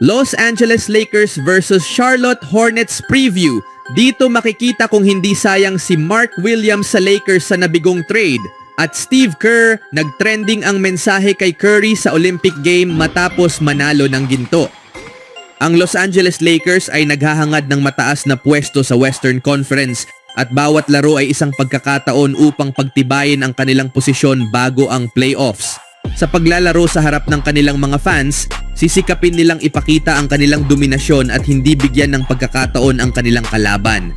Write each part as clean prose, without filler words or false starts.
Los Angeles Lakers versus Charlotte Hornets preview. Dito makikita kung hindi sayang si Mark Williams sa Lakers sa nabigong trade. At Steve Kerr, nagtrending ang mensahe kay Curry sa Olympic Game matapos manalo ng ginto. Ang Los Angeles Lakers ay naghahangad ng mataas na pwesto sa Western Conference at bawat laro ay isang pagkakataon upang pagtibayin ang kanilang posisyon bago ang playoffs. Sa paglalaro sa harap ng kanilang mga fans, sisikapin nilang ipakita ang kanilang dominasyon at hindi bigyan ng pagkakataon ang kanilang kalaban.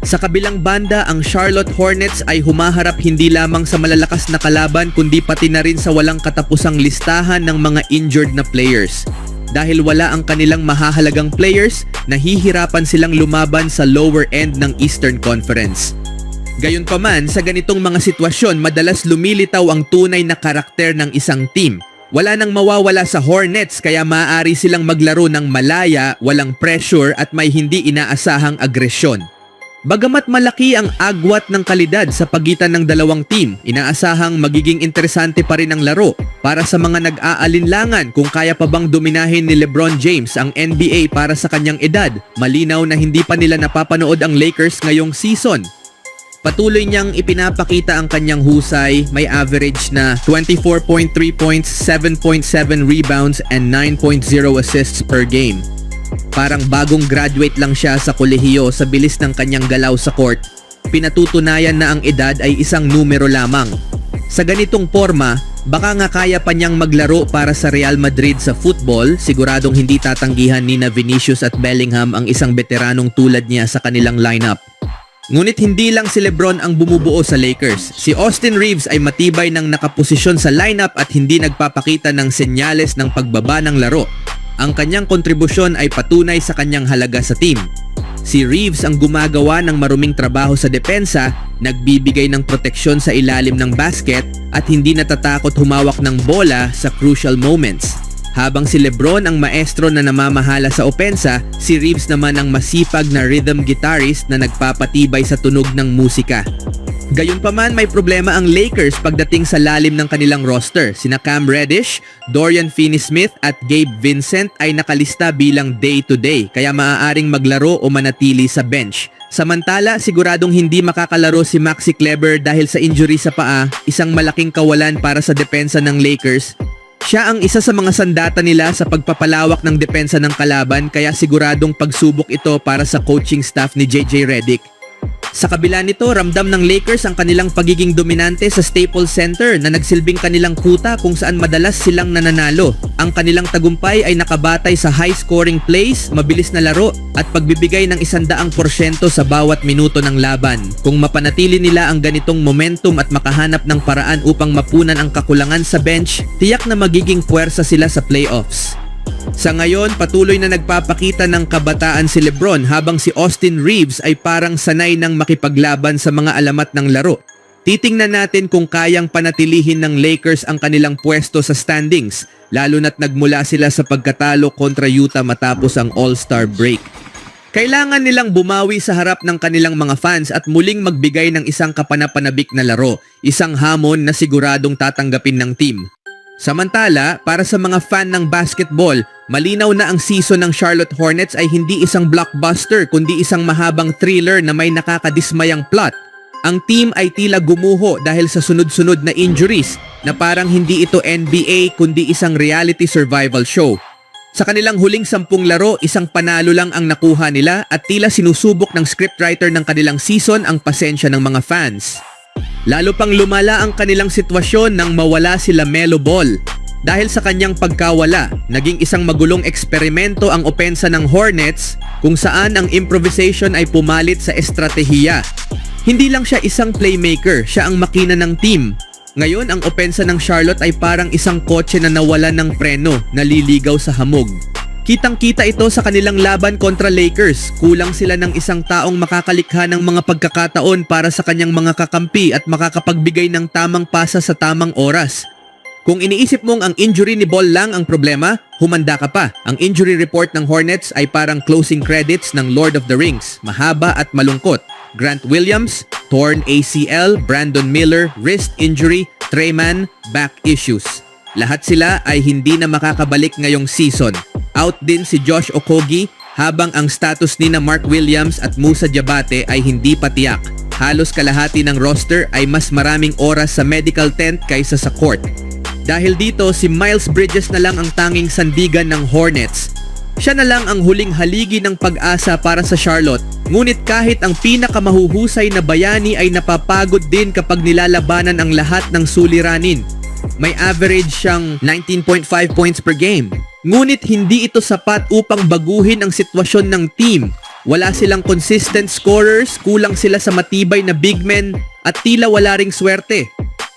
Sa kabilang banda, ang Charlotte Hornets ay humaharap hindi lamang sa malalakas na kalaban kundi pati na rin sa walang katapusang listahan ng mga injured na players. Dahil wala ang kanilang mahahalagang players, nahihirapan silang lumaban sa lower end ng Eastern Conference. Gayunpaman, sa ganitong mga sitwasyon, madalas lumilitaw ang tunay na karakter ng isang team. Wala nang mawawala sa Hornets kaya maaari silang maglaro ng malaya, walang pressure at may hindi inaasahang agresyon. Bagamat malaki ang agwat ng kalidad sa pagitan ng dalawang team, inaasahang magiging interesante pa rin ang laro para sa mga nag-aalinlangan kung kaya pa bang dominahin ni LeBron James ang NBA para sa kanyang edad. Malinaw na hindi pa nila napapanood ang Lakers ngayong season. Patuloy niyang ipinapakita ang kanyang husay, may average na 24.3 points, 7.7 rebounds and 9.0 assists per game. Parang bagong graduate lang siya sa kolehiyo sa bilis ng kanyang galaw sa court. Pinatutunayan na ang edad ay isang numero lamang. Sa ganitong forma, baka nga kaya pa niyang maglaro para sa Real Madrid sa football, siguradong hindi tatanggihan ni Vinicius at Bellingham ang isang veteranong tulad niya sa kanilang lineup. Ngunit hindi lang si LeBron ang bumubuo sa Lakers. Si Austin Reeves ay matibay ng nakaposisyon sa lineup at hindi nagpapakita ng senyales ng pagbaba ng laro. Ang kanyang kontribusyon ay patunay sa kanyang halaga sa team. Si Reeves ang gumagawa ng maruming trabaho sa depensa, nagbibigay ng proteksyon sa ilalim ng basket at hindi natatakot humawak ng bola sa crucial moments. Habang si LeBron ang maestro na namamahala sa opensa, si Reeves naman ang masipag na rhythm guitarist na nagpapatibay sa tunog ng musika. Gayunpaman, may problema ang Lakers pagdating sa lalim ng kanilang roster. Sina Cam Reddish, Dorian Finney-Smith at Gabe Vincent ay nakalista bilang day-to-day kaya maaaring maglaro o manatili sa bench. Samantala, siguradong hindi makakalaro si Maxi Kleber dahil sa injury sa paa, isang malaking kawalan para sa depensa ng Lakers. Siya ang isa sa mga sandata nila sa pagpapalawak ng depensa ng kalaban kaya siguradong pagsubok ito para sa coaching staff ni JJ Redick. Sa kabila nito, ramdam ng Lakers ang kanilang pagiging dominante sa Staples Center na nagsilbing kanilang kuta kung saan madalas silang nananalo. Ang kanilang tagumpay ay nakabatay sa high-scoring plays, mabilis na laro at pagbibigay ng 100% sa bawat minuto ng laban. Kung mapanatili nila ang ganitong momentum at makahanap ng paraan upang mapunan ang kakulangan sa bench, tiyak na magiging puwersa sila sa playoffs. Sa ngayon, patuloy na nagpapakita ng kabataan si LeBron habang si Austin Reeves ay parang sanay ng makipaglaban sa mga alamat ng laro. Titingnan natin kung kayang panatilihin ng Lakers ang kanilang pwesto sa standings, lalo na't nagmula sila sa pagkatalo kontra Utah matapos ang All-Star break. Kailangan nilang bumawi sa harap ng kanilang mga fans at muling magbigay ng isang kapanapanabik na laro, isang hamon na siguradong tatanggapin ng team. Samantala, para sa mga fan ng basketball, malinaw na ang season ng Charlotte Hornets ay hindi isang blockbuster kundi isang mahabang thriller na may nakakadismayang plot. Ang team ay tila gumuho dahil sa sunod-sunod na injuries na parang hindi ito NBA kundi isang reality survival show. Sa kanilang huling 10 laro, isang panalo lang ang nakuha nila at tila sinusubok ng scriptwriter ng kanilang season ang pasensya ng mga fans. Lalo pang lumala ang kanilang sitwasyon nang mawala si LaMelo Ball. Dahil sa kanyang pagkawala, naging isang magulong eksperimento ang opensa ng Hornets kung saan ang improvisation ay pumalit sa estratehiya. Hindi lang siya isang playmaker, siya ang makina ng team. Ngayon, ang opensa ng Charlotte ay parang isang kotse na nawalan ng preno, naliligaw sa hamog. Kitang-kita ito sa kanilang laban kontra Lakers. Kulang sila ng isang taong makakalikha ng mga pagkakataon para sa kanyang mga kakampi at makakapagbigay ng tamang pasa sa tamang oras. Kung iniisip mong ang injury ni Ball lang ang problema, humanda ka pa. Ang injury report ng Hornets ay parang closing credits ng Lord of the Rings. Mahaba at malungkot. Grant Williams, torn ACL, Brandon Miller, wrist injury, Trey Mann, back issues. Lahat sila ay hindi na makakabalik ngayong season. Out din si Josh Okogie habang ang status ni na Mark Williams at Musa Diabate ay hindi pa tiyak. Halos kalahati ng roster ay mas maraming oras sa medical tent kaysa sa court. Dahil dito, si Miles Bridges na lang ang tanging sandigan ng Hornets. Siya na lang ang huling haligi ng pag-asa para sa Charlotte. Ngunit kahit ang pinakamahuhusay na bayani ay napapagod din kapag nilalabanan ang lahat ng suliranin. May average siyang 19.5 points per game. Ngunit hindi ito sapat upang baguhin ang sitwasyon ng team. Wala silang consistent scorers, kulang sila sa matibay na big men at tila wala ring swerte.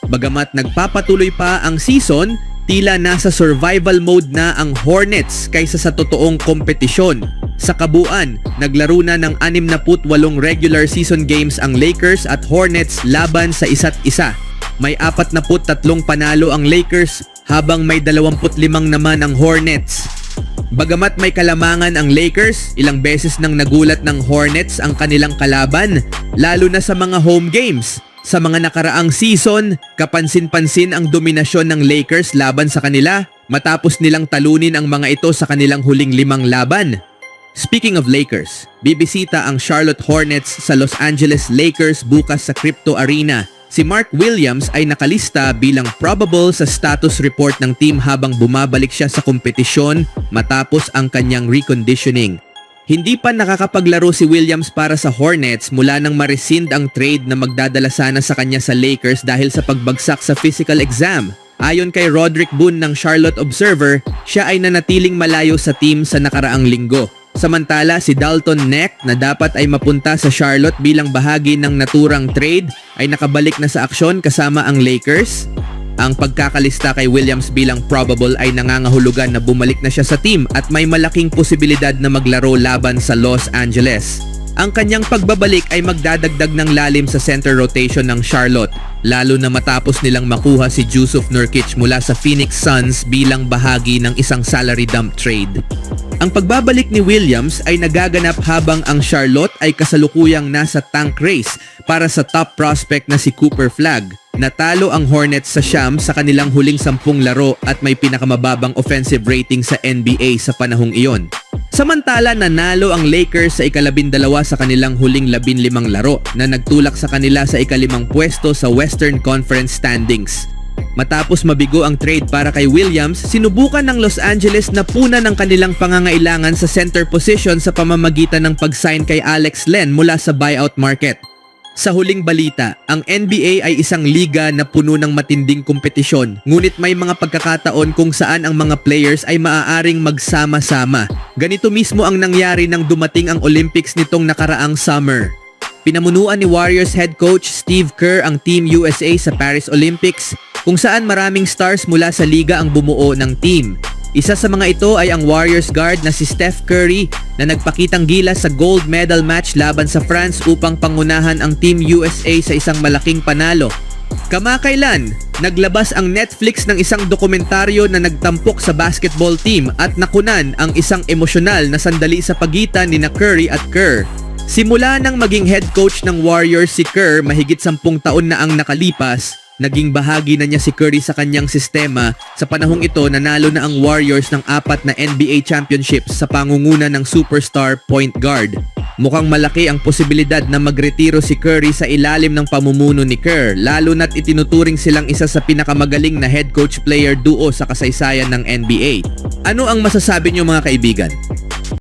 Bagamat nagpapatuloy pa ang season, tila nasa survival mode na ang Hornets kaysa sa totoong kompetisyon. Sa kabuuan, naglaro na ng 68 regular season games ang Lakers at Hornets laban sa isa't isa. May 43 panalo ang Lakers habang may 25 naman ang Hornets. Bagamat may kalamangan ang Lakers, ilang beses nang nagulat ng Hornets ang kanilang kalaban, lalo na sa mga home games. Sa mga nakaraang season, kapansin-pansin ang dominasyon ng Lakers laban sa kanila matapos nilang talunin ang mga ito sa kanilang huling 5 laban. Speaking of Lakers, bibisita ang Charlotte Hornets sa Los Angeles Lakers bukas sa Crypto Arena. Si Mark Williams ay nakalista bilang probable sa status report ng team habang bumabalik siya sa kompetisyon matapos ang kanyang reconditioning. Hindi pa nakakapaglaro si Williams para sa Hornets mula nang ma-rescind ang trade na magdadala sana sa kanya sa Lakers dahil sa pagbagsak sa physical exam. Ayon kay Roderick Boone ng Charlotte Observer, siya ay nanatiling malayo sa team sa nakaraang linggo. Samantala, si Dalton Neck na dapat ay mapunta sa Charlotte bilang bahagi ng naturang trade ay nakabalik na sa aksyon kasama ang Lakers. Ang pagkakalista kay Williams bilang probable ay nangangahulugan na bumalik na siya sa team at may malaking posibilidad na maglaro laban sa Los Angeles. Ang kanyang pagbabalik ay magdadagdag ng lalim sa center rotation ng Charlotte, lalo na matapos nilang makuha si Jusuf Nurkic mula sa Phoenix Suns bilang bahagi ng isang salary dump trade. Ang pagbabalik ni Williams ay nagaganap habang ang Charlotte ay kasalukuyang nasa tank race para sa top prospect na si Cooper Flagg. Natalo ang Hornets sa Shams sa kanilang huling 10 laro at may pinakamababang offensive rating sa NBA sa panahong iyon. Samantala, nanalo ang Lakers sa ika-12 sa kanilang huling 15 laro na nagtulak sa kanila sa ika-5 pwesto sa Western Conference standings. Matapos mabigo ang trade para kay Williams, sinubukan ng Los Angeles na punan ang kanilang pangangailangan sa center position sa pamamagitan ng pag-sign kay Alex Len mula sa buyout market. Sa huling balita, ang NBA ay isang liga na puno ng matinding kompetisyon, ngunit may mga pagkakataon kung saan ang mga players ay maaaring magsama-sama. Ganito mismo ang nangyari nang dumating ang Olympics nitong nakaraang summer. Pinamunuan ni Warriors head coach Steve Kerr ang Team USA sa Paris Olympics, kung saan maraming stars mula sa liga ang bumuo ng team. Isa sa mga ito ay ang Warriors guard na si Steph Curry na nagpakitang gilas sa gold medal match laban sa France upang pangunahan ang Team USA sa isang malaking panalo. Kamakailan, naglabas ang Netflix ng isang dokumentaryo na nagtampok sa basketball team at nakunan ang isang emosyonal na sandali sa pagitan ni Curry at Kerr. Simula nang maging head coach ng Warriors si Kerr mahigit 10 taon na ang nakalipas, naging bahagi na niya si Curry sa kanyang sistema. Sa panahong ito, nanalo na ang Warriors ng 4 na NBA championships sa pangunguna ng superstar point guard. Mukhang malaki ang posibilidad na magretiro si Curry sa ilalim ng pamumuno ni Kerr, lalo na't itinuturing silang isa sa pinakamagaling na head coach player duo sa kasaysayan ng NBA. Ano ang masasabi niyo mga kaibigan?